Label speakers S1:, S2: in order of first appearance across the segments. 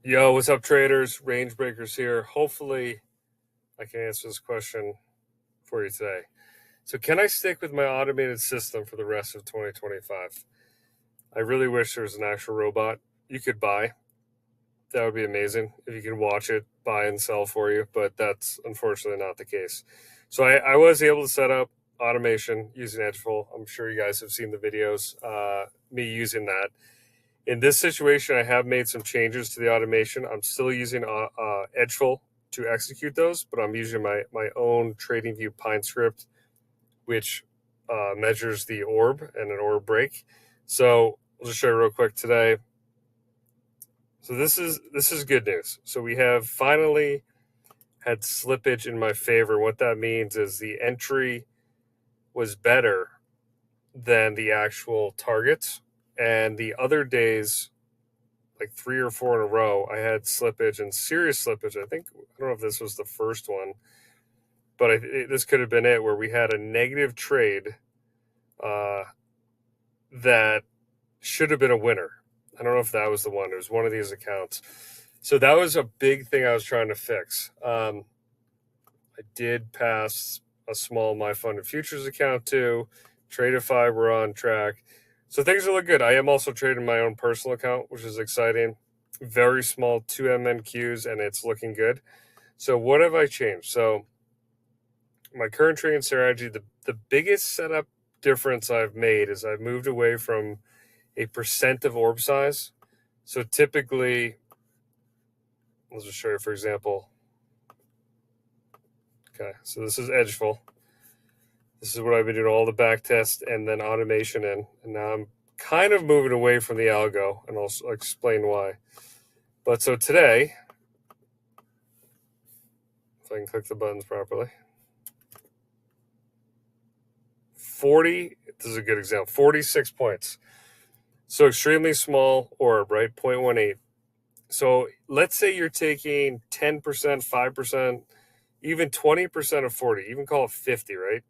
S1: Yo, what's up, traders? Range breakers here. Hopefully, I can answer this question for you today. So, can I stick with my automated system for the rest of 2025? I really wish there was an actual robot you could buy. That would be amazing if you could watch it, buy and sell for you, but that's unfortunately not the case. So, I was able to set up automation using Edgeful. I'm sure you guys have seen the videos, me using that. In this situation, I have made some changes to the automation. I'm still using Edgeful to execute those, but I'm using my own Tradingview Pine script, which measures the orb and an orb break. So I'll just show you real quick today. So this is good news. So we have finally had slippage in my favor. What that means is the entry was better than the actual targets, and the other days, like 3 or 4 in a row, I had slippage and serious slippage. I don't know if this was the first one, but this could have been it, where we had a negative trade that should have been a winner. I don't know if that was the one. It was one of these accounts. So that was a big thing I was trying to fix. I did pass a small My Funded Futures account too. Tradeify, we're on track. So things are looking good. I am also trading my own personal account, which is exciting. Very small 2 MNQs, and it's looking good. So what have I changed? So my current trading strategy, the biggest setup difference I've made is I've moved away from a percent of orb size. So typically, let's just show you, for example. Okay, so this is Edgeful. This is what I've been doing, all the backtest and then automation in. And now I'm kind of moving away from the algo, and I'll explain why. But so today, if I can click the buttons properly, 40, this is a good example, 46 points. So extremely small orb, right? 0.18. So let's say you're taking 10%, 5%, even 20% of 40, even call it 50, right?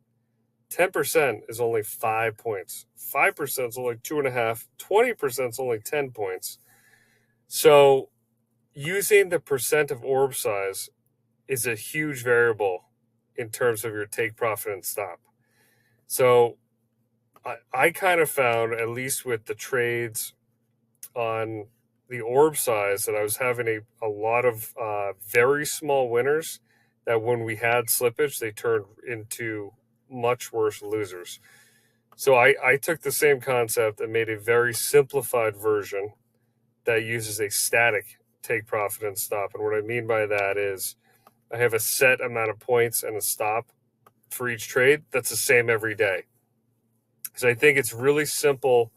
S1: 10% is only 5 points. 5% is only 2.5. 20% is only 10 points. So using the percent of orb size is a huge variable in terms of your take profit and stop. So I kind of found, at least with the trades on the orb size, that I was having a lot of very small winners that when we had slippage, they turned into much worse losers. So I took the same concept and made a very simplified version that uses a static take profit and stop. And what I mean by that is I have a set amount of points and a stop for each trade that's the same every day. So I think it's really simple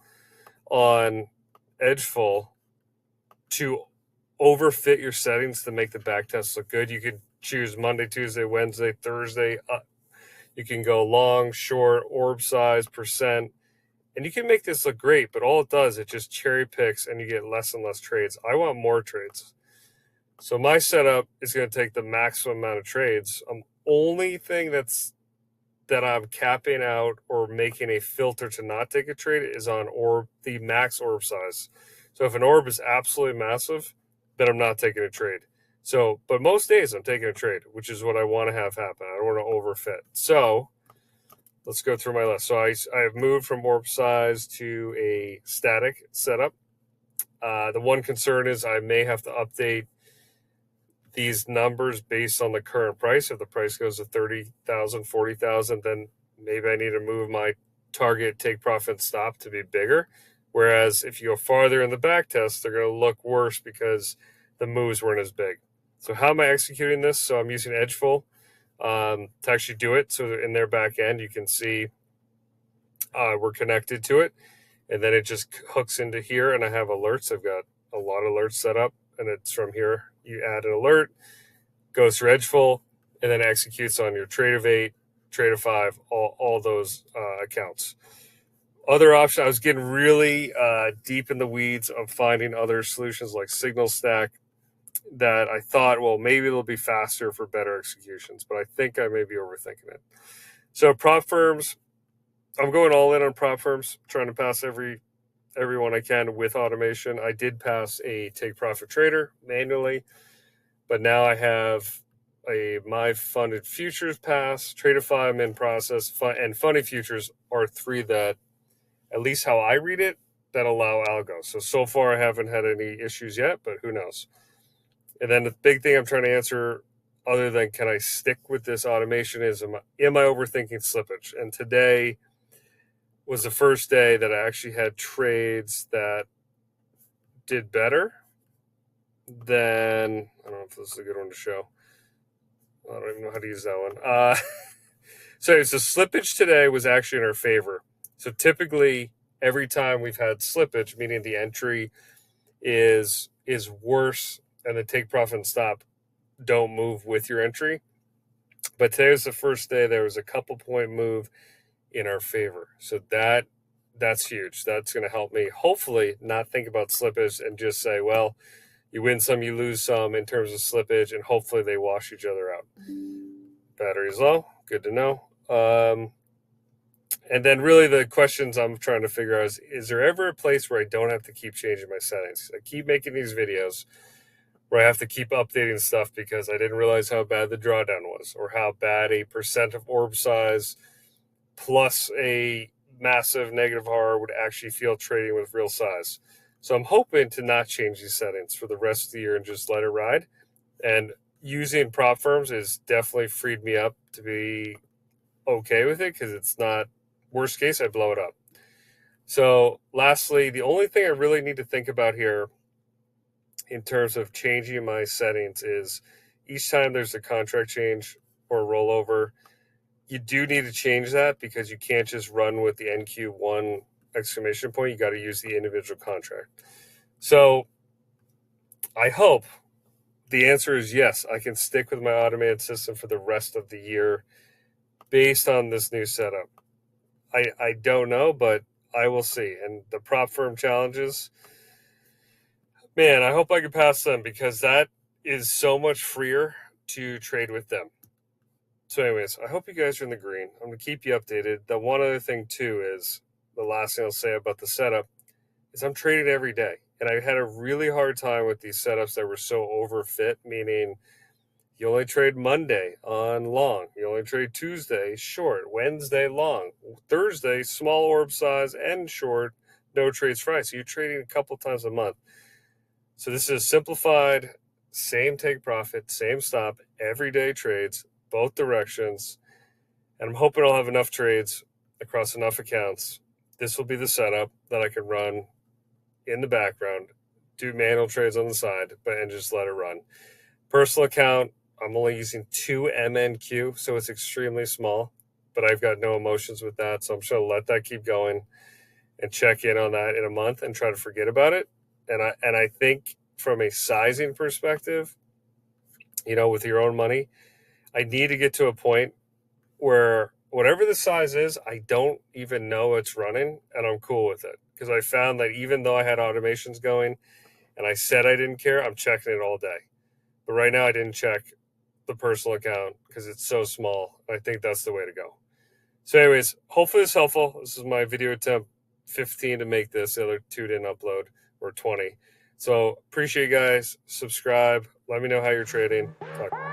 S1: on Edgeful to overfit your settings to make the backtest look good. You could choose Monday, Tuesday, Wednesday, Thursday. You can go long, short, orb size, percent, and you can make this look great, but all it does, it just cherry picks and you get less and less trades. I want more trades. So my setup is going to take the maximum amount of trades. Only thing that I'm capping out or making a filter to not take a trade is on orb, the max orb size. So if an orb is absolutely massive, then I'm not taking a trade. So, but most days I'm taking a trade, which is what I want to have happen. I don't want to overfit. So let's go through my list. So I have moved from orb size to a static setup. The one concern is I may have to update these numbers based on the current price. If the price goes to 30,000, 40,000, then maybe I need to move my target take profit stop to be bigger. Whereas if you go farther in the back test, they're going to look worse because the moves weren't as big. So how am I executing this? So I'm using Edgeful to actually do it. So in their back end, you can see we're connected to it. And then it just hooks into here, and I have alerts. I've got a lot of alerts set up, and it's from here. You add an alert, goes through Edgeful, and then executes on your Trade of 8, Trade of 5, all those accounts. Other option, I was getting really deep in the weeds of finding other solutions like Signal Stack that I thought, well, maybe they'll be faster for better executions, but I think I may be overthinking it. So prop firms, I'm going all in on prop firms, trying to pass every everyone I can with automation. I did pass a take profit trader manually, but now I have my funded futures pass, Tradeify I'm in process, and funny futures are 3 that, at least how I read it, that allow algo. So far I haven't had any issues yet, but who knows. And then the big thing I'm trying to answer, other than can I stick with this automation, is am I overthinking slippage? And today was the first day that I actually had trades that did better than, I don't know if this is a good one to show. I don't even know how to use that one. So slippage today was actually in our favor. So typically every time we've had slippage, meaning the entry is worse and the take profit and stop don't move with your entry. But today was the first day there was a couple point move in our favor. So that's huge. That's going to help me hopefully not think about slippage and just say, well, you win some, you lose some in terms of slippage, and hopefully they wash each other out. Battery's low. Good to know. And then really the questions I'm trying to figure out is there ever a place where I don't have to keep changing my settings? I keep making these videos where I have to keep updating stuff because I didn't realize how bad the drawdown was, or how bad a % of orb size plus a massive negative HAR would actually feel trading with real size. So I'm hoping to not change these settings for the rest of the year and just let it ride. And using prop firms has definitely freed me up to be okay with it, because it's not, worst case, I blow it up. So lastly, the only thing I really need to think about here in terms of changing my settings is each time there's a contract change or rollover, you do need to change that, because you can't just run with the NQ1 exclamation point. You got to use the individual contract. So I hope the answer is yes, I can stick with my automated system for the rest of the year based on this new setup. I don't know, but I will see. And the prop firm challenges, man, I hope I can pass them, because that is so much freer to trade with them. So anyways, I hope you guys are in the green. I'm going to keep you updated. The one other thing too is, the last thing I'll say about the setup is I'm trading every day. And I had a really hard time with these setups that were so overfit, meaning you only trade Monday on long, you only trade Tuesday short, Wednesday long, Thursday small orb size and short, no trades Friday. So you're trading a couple times a month. So this is simplified, same take profit, same stop, everyday trades, both directions. And I'm hoping I'll have enough trades across enough accounts. This will be the setup that I can run in the background, do manual trades on the side, and just let it run. Personal account, I'm only using 2 MNQ, so it's extremely small, but I've got no emotions with that. So I'm just going to let that keep going and check in on that in a month and try to forget about it. And I think from a sizing perspective, with your own money, I need to get to a point where whatever the size is, I don't even know it's running, and I'm cool with it. Because I found that even though I had automations going and I said I didn't care, I'm checking it all day. But right now I didn't check the personal account because it's so small. I think that's the way to go. So anyways, hopefully it's helpful. This is my video attempt 15 to make this. The other 2 didn't upload, or 20. So appreciate you guys. Subscribe. Let me know how you're trading. Talk.